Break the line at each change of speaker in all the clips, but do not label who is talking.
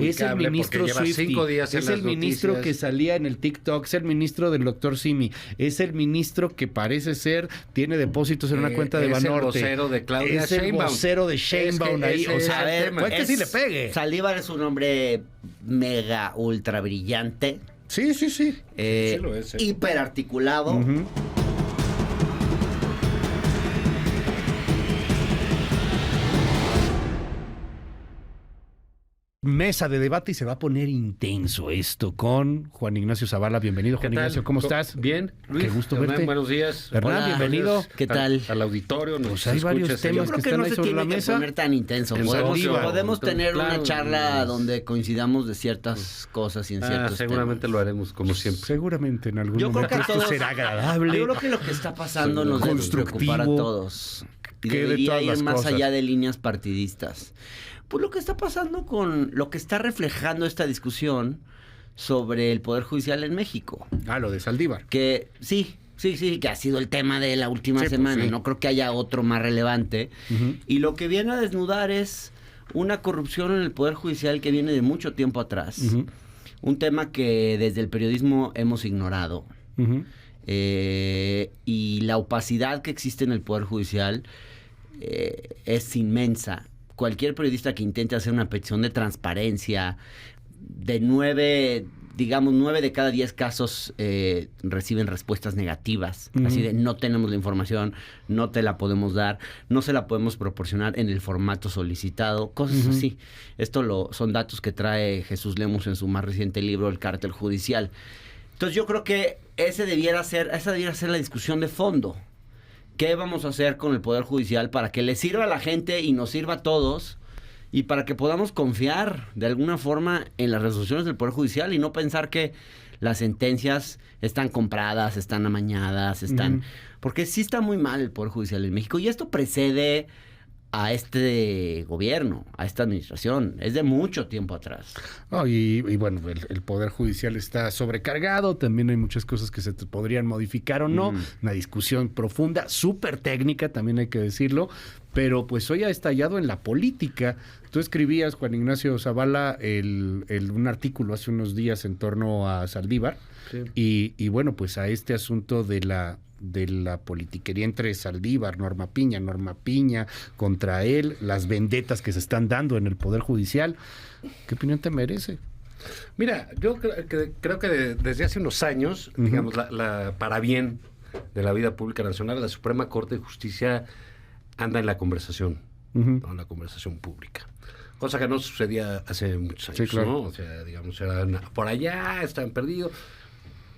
es el ministro
lleva
Swiftie,
5 días en
es
las
el ministro
noticias.
que salía en el TikTok, es el ministro del doctor Simi, es el ministro que parece ser, tiene depósitos en una cuenta de Banorte.
Es el vocero de Claudia
Es el
Sheinbaum.
vocero de Sheinbaum ahí.
ese
O
es
sea,
el
a ver,
tema.
pues que sí le pegue.
Saldívar es un hombre mega ultra brillante.
Sí.
Sí lo es,
hiperarticulado.
Ujú. Mesa de debate y se va a poner intenso esto con Juan Ignacio Zavala. Bienvenido, Juan Ignacio. ¿Cómo estás?
Bien, Luis.
Qué gusto
Hernán,
verte.
buenos días.
Hernán,
Hola.
bienvenido.
¿Qué tal?
Al auditorio.
Pues hay varios temas
Yo
que
creo que
están
no
ahí
se
sobre
tiene
la
que
mesa.
poner tan intenso.
En
Podemos
Saldívar.
tener una
Claro.
charla donde coincidamos de ciertas cosas y en ciertos
seguramente
temas.
lo haremos como siempre.
Seguramente en algún
Yo creo
momento
que a
esto
todos-
será agradable.
Yo creo que lo que está pasando nos debe
constructivo,
preocupar a todos. Y
que de
debería
todas
ir
las
más
cosas.
allá de líneas partidistas. Pues lo que está pasando con lo que está reflejando esta discusión sobre el Poder Judicial en México.
Lo de Saldívar.
Que sí, que ha sido el tema de la última
Sí, pues,
semana.
sí.
No creo que haya otro más relevante.
Ujú.
Y lo que viene a desnudar es una corrupción en el Poder Judicial que viene de mucho tiempo atrás.
Ujú.
Un tema que desde el periodismo hemos ignorado.
Ujú.
Y la opacidad que existe en el Poder Judicial es inmensa. Cualquier periodista que intente hacer una petición de transparencia, de 9 de cada 10 casos reciben respuestas negativas.
Ujú.
Así de no tenemos la información, no te la podemos dar, no se la podemos proporcionar en el formato solicitado, cosas
Ujú.
así. Son datos que trae Jesús Lemus en su más reciente libro, El Cártel Judicial. Entonces yo creo que esa debiera ser la discusión de fondo. ¿Qué vamos a hacer con el Poder Judicial para que le sirva a la gente y nos sirva a todos? Y para que podamos confiar de alguna forma en las resoluciones del Poder Judicial y no pensar que las sentencias están compradas, están amañadas,
Ujú.
Porque sí está muy mal el Poder Judicial en México. Y esto precede a este gobierno, a esta administración. Es de mucho tiempo atrás.
Y bueno, el Poder Judicial está sobrecargado, también hay muchas cosas que se podrían modificar o no, una discusión profunda, súper técnica, también hay que decirlo, pero pues hoy ha estallado en la política. Tú escribías, Juan Ignacio Zavala, un artículo hace unos días en torno a Saldívar,
Sí.
y bueno, pues a este asunto de la politiquería entre Saldívar, Norma Piña contra él, las vendetas que se están dando en el Poder Judicial. ¿Qué opinión te merece?
Mira, yo creo que desde hace unos años,
Ujú.
digamos, para bien de la vida pública nacional, la Suprema Corte de Justicia anda en la conversación,
Ujú.
¿no? En la conversación pública. Cosa que no sucedía hace muchos años,
Sí, claro.
¿no? O sea, digamos, eran por allá, estaban perdidos.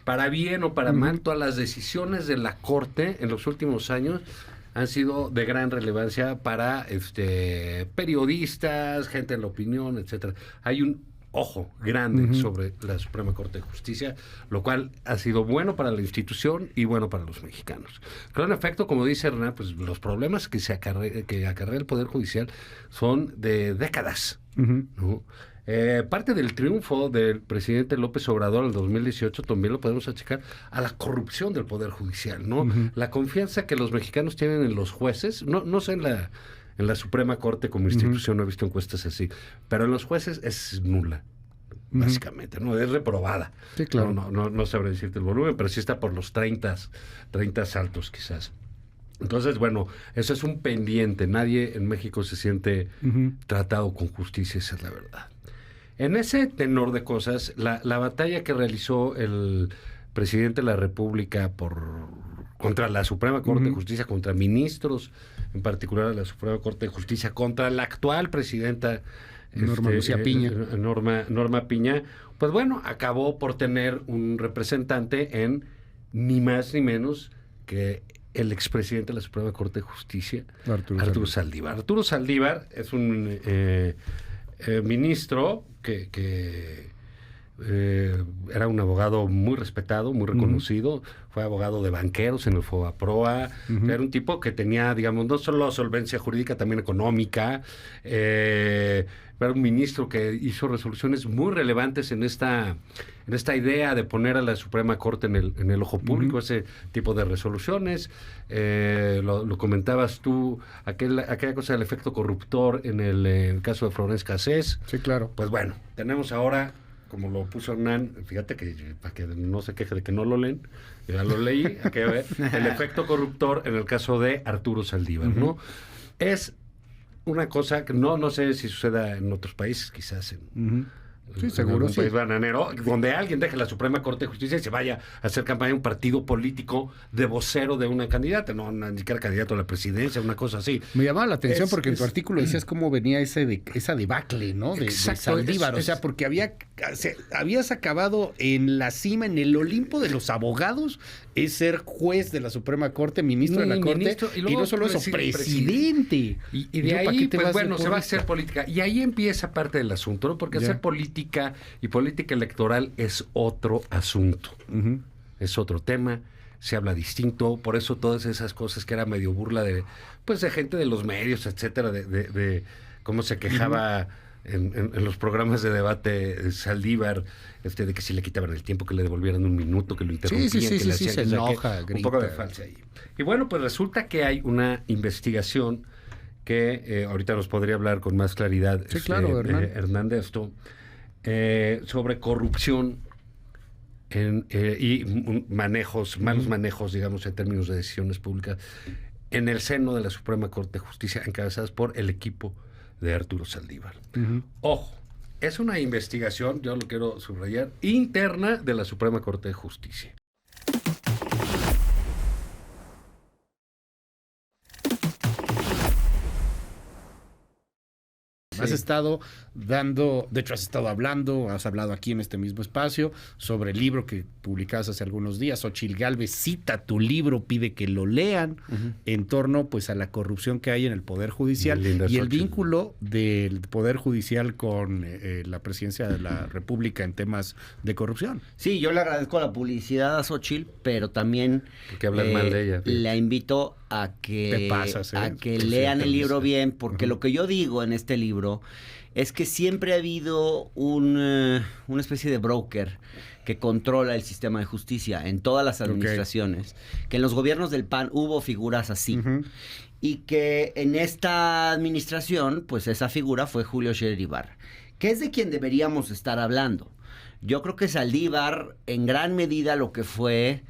Para bien o para mal, todas las decisiones de la Corte en los últimos años han sido de gran relevancia para periodistas, gente en la opinión, etcétera. Hay un ojo grande
Ujú.
sobre la Suprema Corte de Justicia, lo cual ha sido bueno para la institución y bueno para los mexicanos. Pero en efecto, como dice Hernán, pues los problemas que acarrea el Poder Judicial son de décadas,
Ujú.
¿no? Parte del triunfo del presidente López Obrador en el 2018 también lo podemos achacar a la corrupción del Poder Judicial, ¿no?
Ujú.
La confianza que los mexicanos tienen en los jueces, no sé en la Suprema Corte como institución, no he visto encuestas así, pero en los jueces es nula, básicamente, ¿no? Es reprobada.
Sí, claro.
No sabré decirte el volumen, pero sí está por los 30 altos quizás. Entonces, bueno, eso es un pendiente. Nadie en México se siente
Ujú.
tratado con justicia, esa es la verdad. En ese tenor de cosas, la batalla que realizó el presidente de la República contra la Suprema Corte de Justicia, contra ministros, en particular de la Suprema Corte de Justicia, contra la actual presidenta
Norma Lucía Piña.
Norma Piña, pues bueno, acabó por tener un representante en ni más ni menos que el expresidente de la Suprema Corte de Justicia, Arturo Saldívar. Arturo Saldívar es un ministro que Era un abogado muy respetado, muy reconocido. Fue abogado de banqueros en el FOBAPROA. Era un tipo que tenía, digamos, no solo solvencia jurídica, también económica. Era un ministro que hizo resoluciones muy relevantes en esta idea de poner a la Suprema Corte en el ojo público, ese tipo de resoluciones. Lo comentabas tú, aquella cosa del efecto corruptor en el caso de Florence Cassés.
Sí, claro.
Pues bueno, tenemos ahora, como lo puso Hernán, fíjate que para que no se queje de que no lo leen, ya lo leí, aquí a ver, el efecto corruptor en el caso de Arturo Saldívar, ¿no? Es una cosa que no sé si suceda en otros países, quizás en...
Sí, seguro,
un país bananero, donde alguien deje la Suprema Corte de Justicia y se vaya a hacer campaña en un partido político de vocero de una candidata, ni siquiera candidato a la presidencia, una cosa así.
Me llamaba la atención porque en tu artículo decías cómo venía esa debacle, ¿no? De Saldívar, o sea, porque habías acabado en la cima, en el Olimpo de los abogados, es ser juez de la Suprema Corte, ministro de la Corte, y no solo eso, presidente.
Y de ahí, pues bueno, se va a hacer política. Y ahí empieza parte del asunto, ¿no? Porque hacer política y política electoral es otro asunto. Es otro tema, se habla distinto, por eso todas esas cosas que era medio burla de gente de los medios, etcétera, de cómo se quejaba en los programas de debate Saldívar, de que si le quitaban el tiempo, que le devolvieran un minuto, que lo interrumpían, que le hacían,
se enoja,
un poco de falsa ahí. Y bueno, pues resulta que hay una investigación que ahorita nos podría hablar con más claridad Hernán de esto, sobre corrupción y malos manejos, digamos, en términos de decisiones públicas en el seno de la Suprema Corte de Justicia, encabezadas por el equipo de Arturo Saldívar. Ojo, es una investigación, yo lo quiero subrayar, interna de la Suprema Corte de Justicia.
Has estado dando, de hecho has estado hablando, has hablado aquí en este mismo espacio sobre el libro que publicabas hace algunos días. Xochitl Gálvez cita tu libro, pide que lo lean en torno pues a la corrupción que hay en el Poder Judicial y el vínculo del Poder Judicial con la presidencia de la República en temas de corrupción.
Sí, yo le agradezco la publicidad a Xochitl, pero también
porque hablan mal de ella.
La invito a que, lean el libro bien, porque lo que yo digo en este libro es que siempre ha habido una especie de broker que controla el sistema de justicia en todas las administraciones, que en los gobiernos del PAN hubo figuras así, y que en esta administración, pues esa figura fue Julio Scherer Ibarra, que es de quien deberíamos estar hablando. Yo creo que Saldívar, en gran medida, lo que fue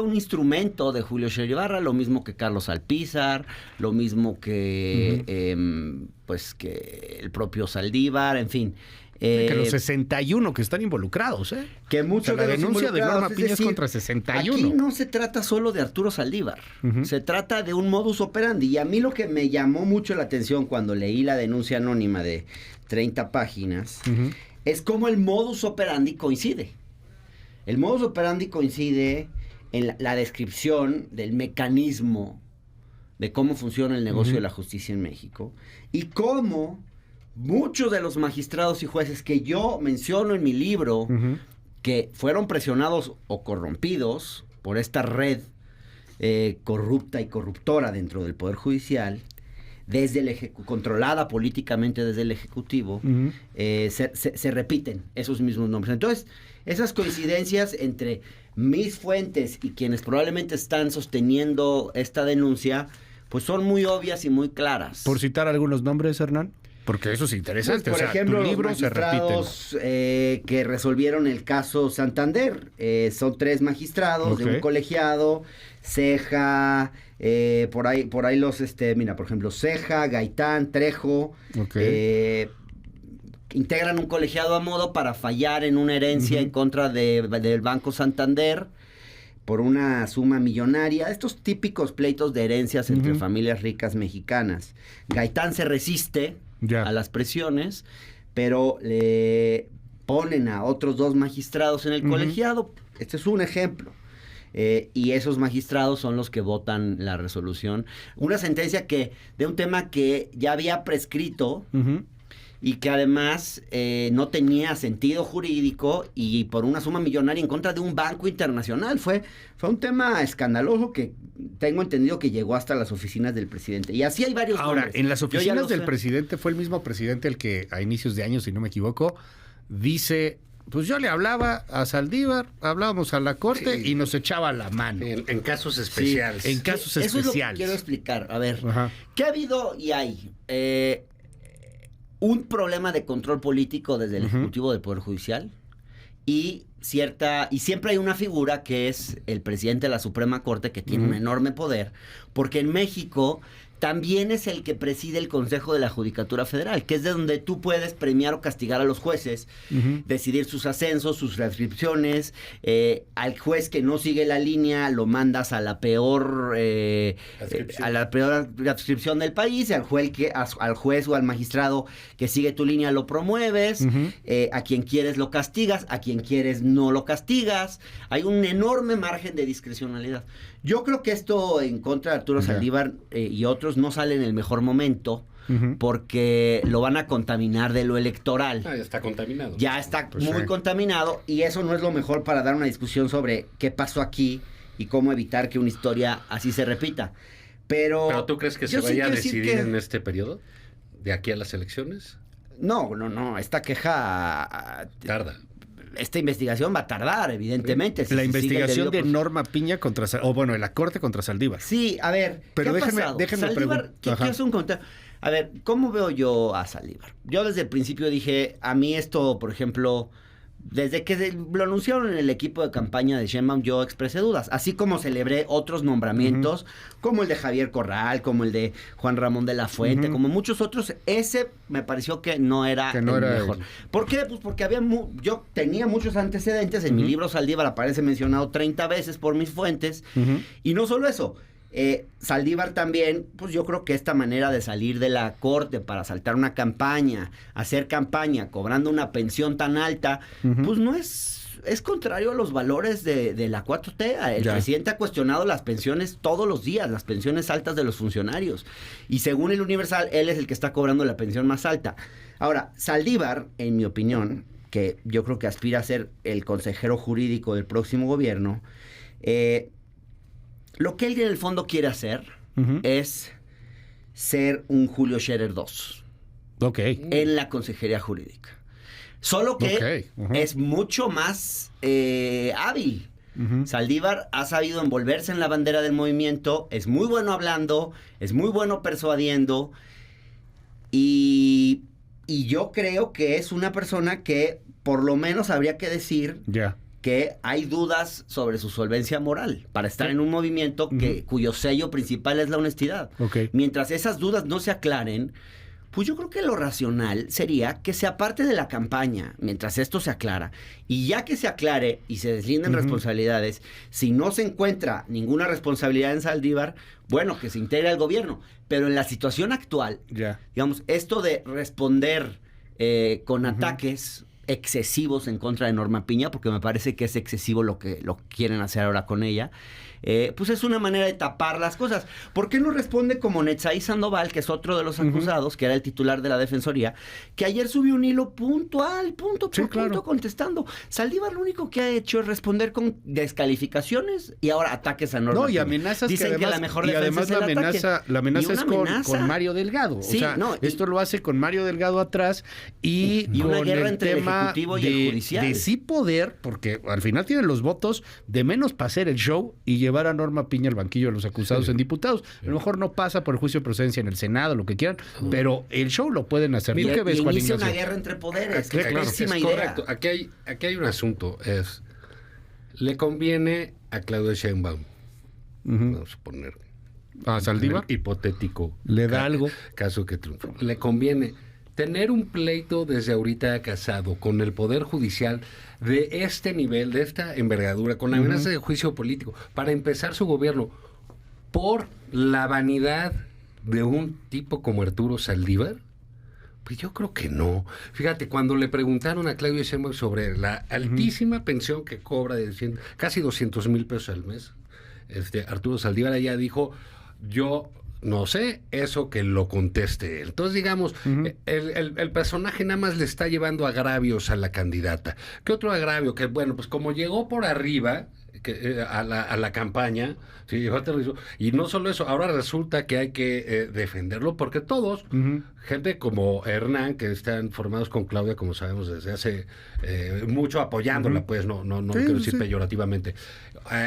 un instrumento de Julio Scherer Ibarra, lo mismo que Carlos Alpizar, lo mismo que que el propio Saldívar, en fin.
Que los 61 que están involucrados,
Que muchos de
la denuncia de Norma Piña es contra 61.
Aquí no se trata solo de Arturo Saldívar, se trata de un modus operandi. Y a mí lo que me llamó mucho la atención cuando leí la denuncia anónima de 30 páginas es cómo el modus operandi coincide. El modus operandi coincide en la descripción del mecanismo de cómo funciona el negocio de la justicia en México y cómo muchos de los magistrados y jueces que yo menciono en mi libro que fueron presionados o corrompidos por esta red corrupta y corruptora dentro del Poder Judicial, desde controlada políticamente desde el Ejecutivo, se repiten esos mismos nombres. Entonces, esas coincidencias entre mis fuentes y quienes probablemente están sosteniendo esta denuncia, pues son muy obvias y muy claras.
Por citar algunos nombres, Hernán, porque eso es interesante.
Pues, por ejemplo, tu libro, los magistrados que resolvieron el caso Santander. Son 3 magistrados de un colegiado, Ceja, por ahí los, mira, por ejemplo, Ceja, Gaitán, Trejo, integran un colegiado a modo para fallar en una herencia en contra del Banco Santander por una suma millonaria. Estos típicos pleitos de herencias entre familias ricas mexicanas. Gaitán se resiste a las presiones, pero le ponen a otros 2 magistrados en el colegiado. Este es un ejemplo. Y esos magistrados son los que votan la resolución. Una sentencia de un tema que ya había prescrito y que además no tenía sentido jurídico y por una suma millonaria en contra de un banco internacional. Fue un tema escandaloso que tengo entendido que llegó hasta las oficinas del presidente. Y así hay varios
Ahora,
nombres.
en las
Yo ya
oficinas
lo
del
sé.
presidente fue el mismo presidente el que a inicios de año, si no me equivoco, dice, pues yo le hablaba a Saldívar, hablábamos a la corte
Sí.
y nos echaba la mano.
En casos especiales.
En casos
Eso es lo que
especiales.
quiero explicar. A ver,
Ajá.
¿qué ha habido y hay? Un problema de control político desde el
Ujú.
Ejecutivo del Poder Judicial y siempre hay una figura que es el presidente de la Suprema Corte, que tiene un enorme poder, porque en México también es el que preside el Consejo de la Judicatura Federal, que es de donde tú puedes premiar o castigar a los jueces, decidir sus ascensos, sus transcripciones. Al juez que no sigue la línea lo mandas a la peor adscripción del país, y al juez o al magistrado que sigue tu línea lo promueves, a quien quieres lo castigas, a quien quieres no lo castigas. Hay un enorme margen de discrecionalidad. Yo creo que esto en contra de Arturo Saldívar y otros no sale en el mejor momento, porque lo van a contaminar de lo electoral.
Ya está contaminado.
Ya está
Pues
muy
sí.
contaminado, y eso no es lo mejor para dar una discusión sobre qué pasó aquí y cómo evitar que una historia así se repita. Pero
¿Tú crees que se
yo sí
vaya a
quiero decir
decidir
que-
en este periodo? ¿De aquí a las elecciones?
No. Esta queja,
Tarda.
esta investigación va a tardar, evidentemente. si
La
se sigue el
investigación
debido
de
proceso.
Norma Piña contra, de la corte contra Saldívar.
Sí, a ver,
Pero
¿qué ha
déjenme
pasado?
preguntar.
Saldívar, quiero hacer un comentario. A ver, ¿cómo veo yo a Saldívar? Yo desde el principio dije, a mí esto, por ejemplo, desde que lo anunciaron en el equipo de campaña de Sheinbaum, yo expresé dudas, así como celebré otros nombramientos, como el de Javier Corral, como el de Juan Ramón de la Fuente, como muchos otros. Ese me pareció que no era
Que no
el
era
mejor.
el-
¿Por qué? Pues porque yo tenía muchos antecedentes. En mi libro Saldívar aparece mencionado 30 veces por mis fuentes. Y no solo eso, Saldívar también, pues yo creo que esta manera de salir de la corte para saltar una campaña, hacer campaña cobrando una pensión tan alta, pues no es contrario a los valores de la 4T. El
Ya.
presidente ha cuestionado las pensiones todos los días, las pensiones altas de los funcionarios. Y según el Universal, él es el que está cobrando la pensión más alta. Ahora, Saldívar, en mi opinión, que yo creo que aspira a ser el consejero jurídico del próximo gobierno, lo que él en el fondo quiere hacer es ser un Julio Scherer II
Ok.
en la consejería jurídica. Solo que
Ok, ujú.
es mucho más hábil. Saldívar ha sabido envolverse en la bandera del movimiento, es muy bueno hablando, es muy bueno persuadiendo, y yo creo que es una persona que por lo menos habría que decir
Ya.
que hay dudas sobre su solvencia moral para estar en un movimiento cuyo sello principal es la honestidad.
Ok.
Mientras esas dudas no se aclaren, pues yo creo que lo racional sería que se aparte de la campaña mientras esto se aclara, y ya que se aclare y se deslinden responsabilidades, si no se encuentra ninguna responsabilidad en Saldívar, bueno, que se integre al gobierno. Pero en la situación actual,
Ya.
digamos, esto de responder con ataques excesivos en contra de Norma Piña, porque me parece que es excesivo lo que quieren hacer ahora con ella, pues es una manera de tapar las cosas. ¿Por qué no responde como Netzaí Sandoval, que es otro de los acusados, que era el titular de la Defensoría, que ayer subió un hilo puntual, punto por punto, contestando? Saldívar lo único que ha hecho es responder con descalificaciones y ahora ataques a Norma
No, y
Piña.
amenazas
Dicen
que además,
la mejor
y
defensa
además
es el ataque.
la amenaza
Y
es
una amenaza.
con Mario Delgado.
Sí,
o sea,
no,
esto lo hace con Mario Delgado atrás y
una
con
guerra
el
entre el
tema
Ejecutivo y el Judicial.
de sí poder, porque al final tienen los votos de menos para hacer el show y llevar a Norma Piña al banquillo de los acusados en diputados. A lo mejor no pasa por el juicio de procedencia en el Senado, lo que quieran, pero el show lo pueden hacer. ¿Tú
Y,
qué ves,
y
Juan
inicia una
Ignacio?
guerra entre poderes.
Claro,
Qué
claro.
pésima
Es
idea.
correcto. Aquí hay un asunto. Le conviene a Claudia Sheinbaum, vamos a poner
¿A Saldívar?
un hipotético
¿Le da algo?
caso que triunfe. Le conviene tener un pleito desde ahorita casado con el Poder Judicial de este nivel, de esta envergadura, con la amenaza de juicio político, para empezar su gobierno por la vanidad de un tipo como Arturo Saldívar. Pues yo creo que no. Fíjate, cuando le preguntaron a Claudia Sheinbaum sobre la altísima pensión que cobra de casi 200,000 pesos al mes, Arturo Saldívar allá dijo, yo No sé, eso que lo conteste él. Entonces, digamos, el personaje nada más le está llevando agravios a la candidata. ¿Qué otro agravio? Que bueno, pues como llegó por arriba a la campaña, sí, llegó aterrizó, y no solo eso, ahora resulta que hay que defenderlo porque todos, gente como Hernán, que están formados con Claudia, como sabemos desde hace mucho, apoyándola, pues no quiero decir peyorativamente,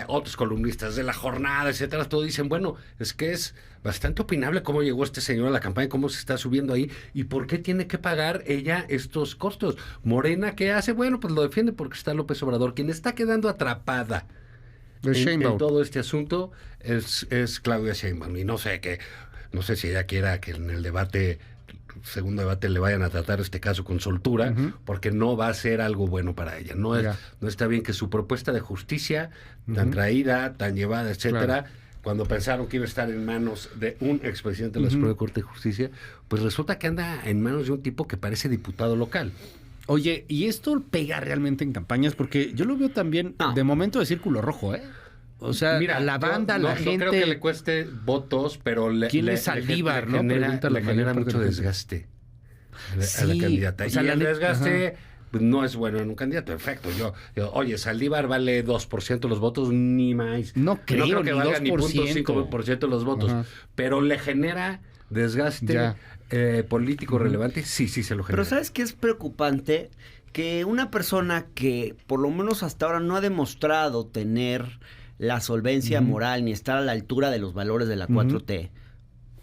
otros columnistas de La Jornada, etcétera, todos dicen, bueno, es que es bastante opinable cómo llegó este señor a la campaña, cómo se está subiendo ahí y por qué tiene que pagar ella estos costos. Morena, ¿qué hace? Bueno, pues lo defiende porque está López Obrador. Quien está quedando atrapada en todo este asunto es Claudia Sheinbaum. Y no sé si ella quiera que en el segundo debate le vayan a tratar este caso con soltura, porque no va a ser algo bueno para ella. No está bien que su propuesta de justicia, tan traída, tan llevada, etcétera, cuando pensaron que iba a estar en manos de un expresidente de la Suprema Corte de Justicia, pues resulta que anda en manos de un tipo que parece diputado local.
Oye, ¿y esto pega realmente en campañas? Porque yo lo veo también de momento de círculo rojo, ¿eh? O sea, mira, la banda, la gente...
No creo que le cueste votos, pero
¿quién es Saldívar, no?
Le genera mucho desgaste a la candidata. O sea, y el desgaste... no es bueno en un candidato, efecto. Oye, Saldívar vale 2% de los votos, ni más.
No creo
que valga ni 0.5% de los votos. Pero le genera desgaste político relevante. Sí, se lo genera.
Pero ¿sabes qué es preocupante? Que una persona que por lo menos hasta ahora no ha demostrado tener la solvencia moral ni estar a la altura de los valores de la 4T,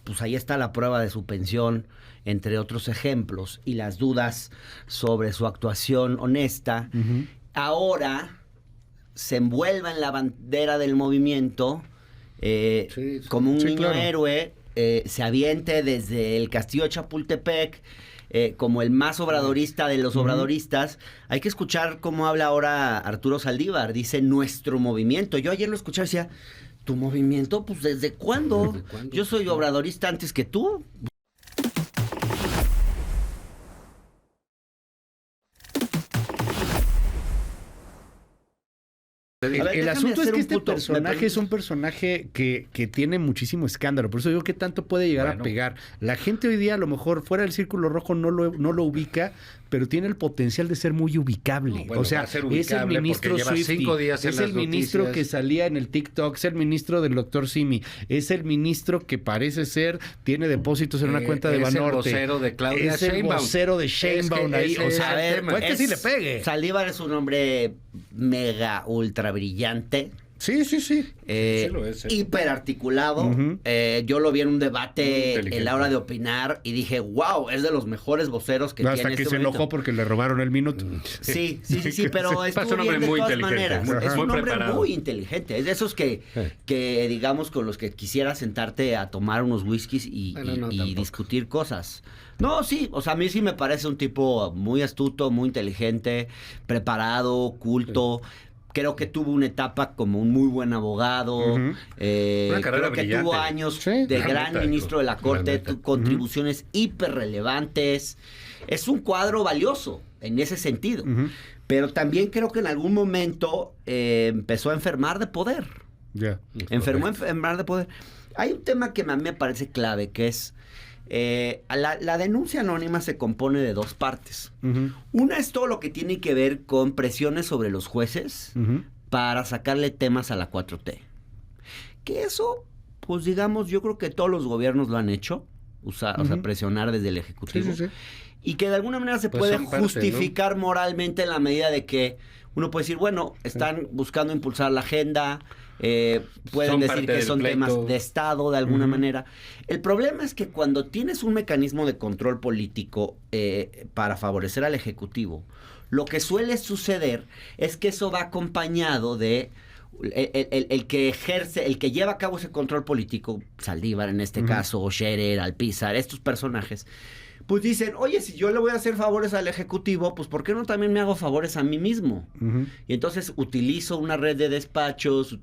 pues ahí está la prueba de su pensión, entre otros ejemplos, y las dudas sobre su actuación honesta, ahora se envuelva en la bandera del movimiento como un niño héroe, se aviente desde el castillo de Chapultepec como el más obradorista de los obradoristas. Hay que escuchar cómo habla ahora Arturo Saldívar, dice nuestro movimiento. Yo ayer lo escuché y decía, ¿tu movimiento? Pues ¿desde cuándo? ¿Desde cuándo? Yo soy obradorista antes que tú.
El asunto es que este personaje es un personaje que tiene muchísimo escándalo. Por eso digo que tanto puede llegar a pegar. La gente hoy día, a lo mejor, fuera del círculo rojo no lo ubica, pero tiene el potencial de ser muy ubicable. O sea, es el ministro Swiftie, es el ministro que salía en el TikTok, es el ministro del doctor Simi, es el ministro que parece ser, tiene depósitos en una cuenta de Banorte.
Es el vocero de Claudia Sheinbaum.
Es el vocero de Sheinbaum ahí. O sea, a ver, puede que sí le pegue.
Saldívar es un hombre mega ultra brillante.
Sí.
Sí lo es,
hiperarticulado. Yo lo vi en un debate en la hora de opinar y dije, wow, es de los mejores voceros que tiene
hasta que se enojó porque le robaron el minuto.
Sí, pero es un hombre muy inteligente. Es un hombre muy inteligente. Es de esos que digamos, con los que quisiera sentarte a tomar unos whiskies y discutir cosas. No, sí, o sea, a mí sí me parece un tipo muy astuto, muy inteligente, preparado, culto. Creo que tuvo una etapa como un muy buen abogado.
Una carrera
creo que
brillante.
tuvo años de gran ministro de la Corte, contribuciones hiper relevantes. Es un cuadro valioso en ese sentido. Pero también creo que en algún momento empezó a enfermar de poder. Enfermar de poder. Hay un tema que a mí me parece clave, que es... la denuncia anónima se compone de dos partes. Una es todo lo que tiene que ver con presiones sobre los jueces para sacarle temas a la 4T. Que eso, pues digamos, yo creo que todos los gobiernos lo han hecho. O sea, presionar desde el Ejecutivo. Y que de alguna manera se puede justificar parte, ¿no? Moralmente en la medida de que uno puede decir, bueno, están buscando impulsar la agenda... pueden decir que son temas de Estado de alguna manera. El problema es que cuando tienes un mecanismo de control político para favorecer al Ejecutivo, lo que suele suceder es que eso va acompañado de el que ejerce, el que lleva a cabo ese control político, Saldívar en este caso, o Scherer, Alpizar, estos personajes, pues dicen, oye, si yo le voy a hacer favores al Ejecutivo, pues ¿por qué no también me hago favores a mí mismo? Y entonces utilizo una red de despachos,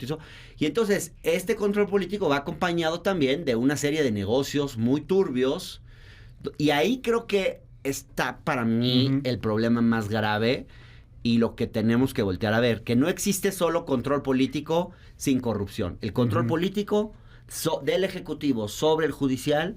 y entonces este control político va acompañado también de una serie de negocios muy turbios, y ahí creo que está para mí el problema más grave y lo que tenemos que voltear a ver, que no existe solo control político sin corrupción. El control político del Ejecutivo sobre el Judicial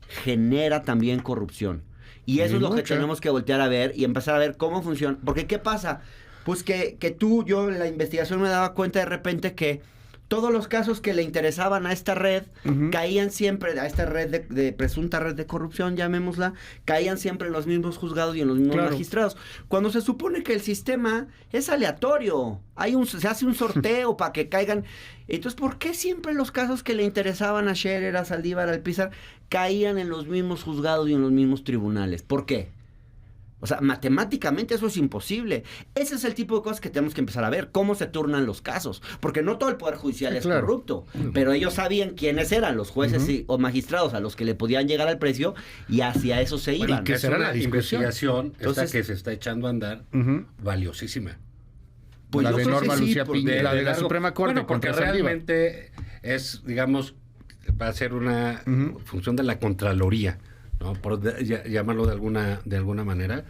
genera también corrupción. Y eso es lo que tenemos que voltear a ver y empezar a ver cómo funciona. Porque ¿qué pasa? Pues que yo en la investigación me daba cuenta de repente que todos los casos que le interesaban a esta red caían siempre, a esta red de presunta red de corrupción, llamémosla, caían siempre en los mismos juzgados y en los mismos magistrados. Cuando se supone que el sistema es aleatorio, se hace un sorteo para que caigan. Entonces, ¿por qué siempre los casos que le interesaban a Scherer, a Saldívar, al Alpizar, caían en los mismos juzgados y en los mismos tribunales? ¿Por qué? O sea, matemáticamente eso es imposible. Ese es el tipo de cosas que tenemos que empezar a ver. Cómo se turnan los casos. Porque no todo el Poder Judicial es corrupto. Pero ellos sabían quiénes eran los jueces o magistrados a los que le podían llegar al precio y hacia eso se iban.
Y que será la investigación esta que se está echando a andar valiosísima.
Pues la de Norma Lucía Piña, la de la Suprema Corte.
Bueno, porque realmente es, digamos, va a ser una función de la Contraloría, ¿no? Por llamarlo de alguna manera.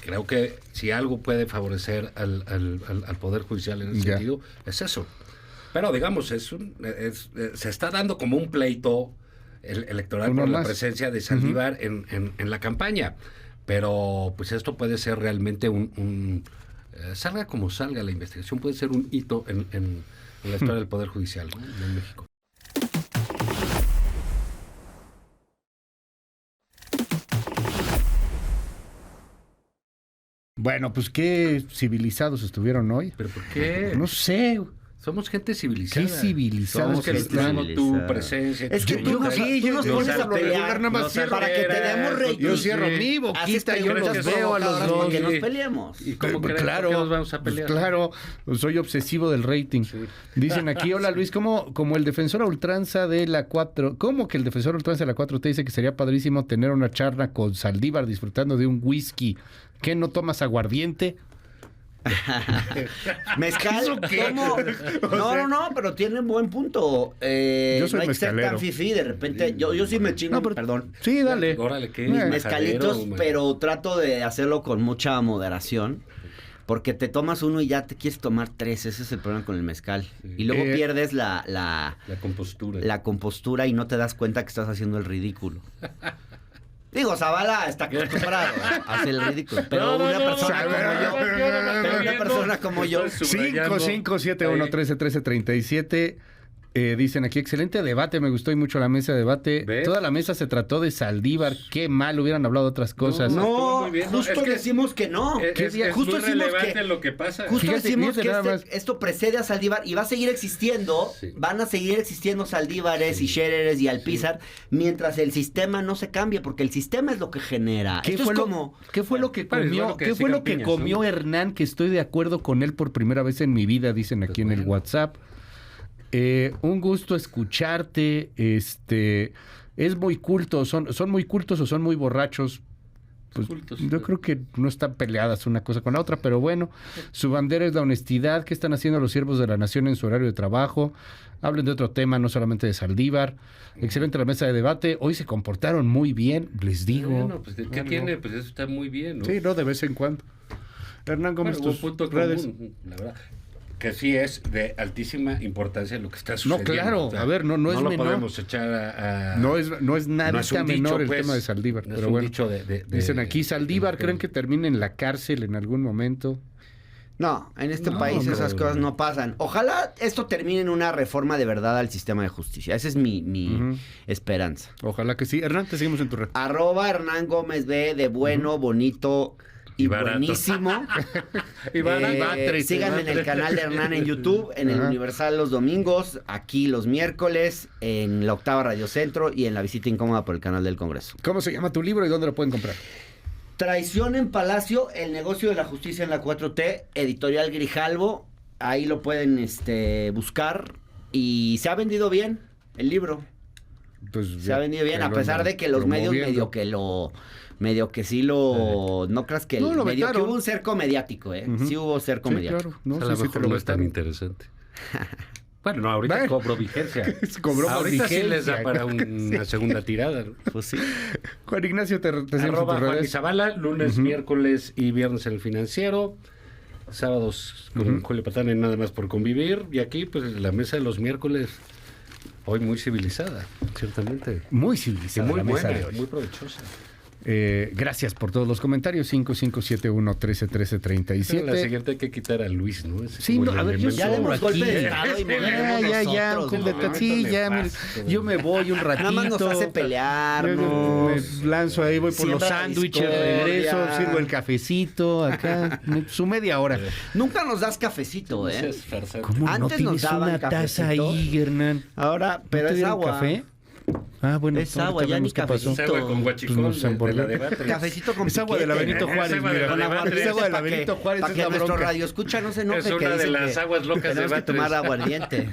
Creo que si algo puede favorecer al Poder Judicial en ese sentido, es eso. Pero, digamos, se está dando como un pleito electoral por la presencia de Saldívar en la campaña. Pero, pues esto puede ser realmente salga como salga la investigación, puede ser un hito en la historia del Poder Judicial, ¿no? En México.
Bueno, pues qué civilizados estuvieron hoy.
¿Pero por qué?
No sé.
Somos gente civilizada.
Qué civilizados
estamos. Tu presencia.
Es que tú nos pones a pelear para que te demos rating.
Yo cierro mi boquita, yo los veo a los dos.
Para que nos peleemos.
¿Y cómo crees que nos vamos a pelear?
Claro, soy obsesivo del rating. Sí. Dicen aquí, hola Luis, como el defensor a ultranza de la 4, ¿cómo que el defensor a ultranza de la 4T dice que sería padrísimo tener una charla con Saldívar disfrutando de un whisky? ¿Qué, no tomas aguardiente?
¿Mezcal? ¿Cómo? No, pero tiene un buen punto.
Yo soy
no hay que ser
mezcalero.
tan fifí, de repente. Yo sí me chingo, perdón.
Sí, dale.
Órale, ¿qué?
Mis mezcalitos, pero trato de hacerlo con mucha moderación. Porque te tomas uno y ya te quieres tomar 3. Ese es el problema con el mezcal. Sí. Y luego pierdes la
compostura.
La compostura y no te das cuenta que estás haciendo el ridículo. Digo, Zavala está acostumbrado a hacer el ridículo, pero una persona como yo.
5571131337. Dicen aquí, excelente debate, me gustó y mucho la mesa de debate.
¿Ves?
Toda la mesa se trató de Saldívar, qué mal, hubieran hablado de otras cosas.
No, justo decimos que no.
Justo muy relevante lo que pasa.
Justo decimos que esto precede a Saldívar y va a seguir existiendo, van a seguir existiendo Saldívares y Schereres y Alpizar mientras el sistema no se cambie, porque el sistema es lo que genera.
¿Qué fue lo que comió Hernán? Que estoy de acuerdo con él por primera vez en mi vida, dicen aquí en el WhatsApp. Un gusto escucharte, es muy culto, son muy cultos o son muy borrachos. Pues, yo creo que no están peleadas una cosa con la otra, pero bueno, su bandera es la honestidad. ¿Qué están haciendo los siervos de la nación en su horario de trabajo? Hablen de otro tema, no solamente de Saldívar. Excelente la mesa de debate. Hoy se comportaron muy bien, les digo.
Bueno, pues ¿qué tiene? Pues eso está muy bien, ¿no?
Sí, no, de vez en cuando. Hernán Gómez,
tus redes. Común, la verdad. Que sí es de altísima importancia lo que está sucediendo.
No, claro, o sea, a ver, no es
menor.
No
lo podemos echar a...
No es nada menor el
pues,
tema de Saldívar.
No
pero
es
bueno,
dicho
dicen aquí, Saldívar, ¿creen que termine en la cárcel en algún momento?
No, en este país esas cosas no pasan. Ojalá esto termine en una reforma de verdad al sistema de justicia. Esa es mi esperanza.
Ojalá que sí. Hernán, te seguimos en tu red.
@Hernán Gómez B, de bueno, bonito... y buenísimo. Síganme en el canal de Hernán en YouTube, en el Universal los domingos, aquí los miércoles, en la Octava Radio Centro y en La Visita Incómoda por el canal del Congreso.
¿Cómo se llama tu libro y dónde lo pueden comprar?
Traición en Palacio, el negocio de la justicia en la 4T, editorial Grijalvo. Ahí lo pueden buscar y se ha vendido bien el libro.
Pues
se ha vendido bien, a pesar de que los medios medio que sí lo... No creas que... medio que hubo un cerco mediático, Sí hubo cerco mediático.
Claro. No, a lo mejor no es tan interesante. Bueno, no, ahorita cobro vigencia. Ahorita sí les da para una segunda tirada, ¿no?
Pues sí.
Juan Ignacio, te seguimos en tus redes.
Zavala, lunes, miércoles y viernes en El Financiero. Sábados con Julio Patán en Nada Más por Convivir. Y aquí, pues, la mesa de los miércoles... Hoy muy civilizada, ciertamente.
Muy
Y
civilizada
muy
la mesa
buena,
de hoy.
muy provechosa.
Gracias por todos los comentarios. 5571-131337.
La siguiente hay que quitar a Luis, ¿no? Es
Sí,
como
no,
el
a ver, yo
elemento-
Ya
sobro
demos golpe
aquí.
de estado y movemos
Ya,
nosotros,
un
¿no?
beta- sí, ya, mire, yo me voy un ratito.
Nada más nos hace
Me
pelearnos.
lanzo ahí, voy por los
Siembra la
sándwiches,
discordia.
regreso, sirvo el cafecito acá, su media hora.
Nunca nos das cafecito,
No
¿eh?
seas farsante.
¿Cómo no
Antes nos
tienes
daban
una taza
cafecito.
ahí, Hernán?
Ahora, pero
¿No te
es
dieron
agua.
café? Ah, bueno,
Es
ahorita
agua, ya
vemos
ni
qué pasó.
Es agua con guachicol
Pues nos
de la de Batres.
Cafecito con
Es agua de la
piquete.
Benito
Es
Juárez,
agua de
mira.
la de Batres.
Es agua de la
Para que-
Benito Juárez,
para
es
que
la
nuestro
bronca.
radio escucha no se enoje
Es
que
una de
dicen
las
que
aguas locas de
tenemos que
Batres.
tomar aguardiente.